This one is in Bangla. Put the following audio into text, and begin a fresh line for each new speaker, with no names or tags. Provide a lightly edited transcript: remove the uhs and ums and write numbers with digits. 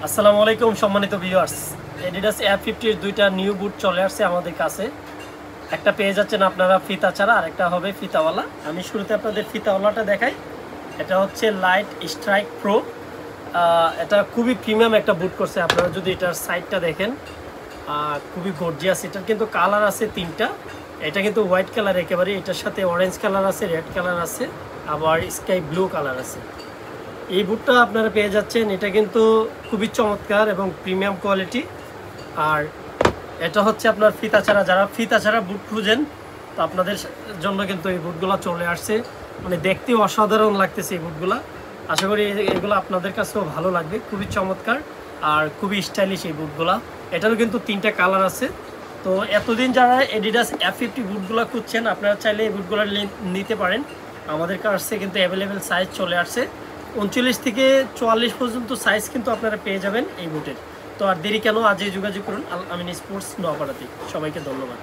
আসসালামু আলাইকুম সম্মানিত ভিউয়ার্স, এডিডাস F50 এর দুইটা নিউ বুট চলে আসছে আমাদের কাছে। একটা পেয়ে যাচ্ছেন আপনারা ফিতা ছাড়া, আর একটা হবে ফিতাওয়ালা। আমি শুরুতে আপনাদের ফিতাওয়ালাটা দেখাই। এটা হচ্ছে লাইট স্ট্রাইক প্রো। এটা খুবই প্রিমিয়াম একটা বুট করছে। আপনারা যদি এটার সাইডটা দেখেন, খুবই গর্জিয়াস। এটার কিন্তু কালার আছে তিনটা। এটা কিন্তু হোয়াইট কালার একেবারে, এটার সাথে অরেঞ্জ কালার আছে, রেড কালার আছে, আবার স্কাই ব্লু কালার আছে। এই বুটটা আপনারা পেয়ে যাচ্ছেন। এটা কিন্তু খুবই চমৎকার এবং প্রিমিয়াম কোয়ালিটি। আর এটা হচ্ছে আপনার ফিতা ছাড়া, যারা ফিতা ছাড়া বুট খুঁজেন তো আপনাদের জন্য কিন্তু এই বুটগুলো চলে আসছে। মানে দেখতেও অসাধারণ লাগতেছে এই বুটগুলা। আশা করি এগুলো আপনাদের কাছেও ভালো লাগবে। খুবই চমৎকার আর খুবই স্টাইলিশ এই বুটগুলা। এটারও কিন্তু তিনটা কালার আছে। তো এতদিন যারা এডিডাস F50 বুটগুলো খুঁজছেন, আপনারা চাইলে এই বুটগুলো নিতে পারেন। আমাদের কাছে কিন্তু অ্যাভেলেবেল সাইজ চলে আসছে। 39 থেকে 44 পর্যন্ত সাইজ কিন্তু আপনারা পেয়ে যাবেন এই বুটের। তো আর দেরি কেন, আজই যোগাযোগ করুন আল আমিন স্পোর্টস নোয়াপাড়াতে। সবাইকে ধন্যবাদ।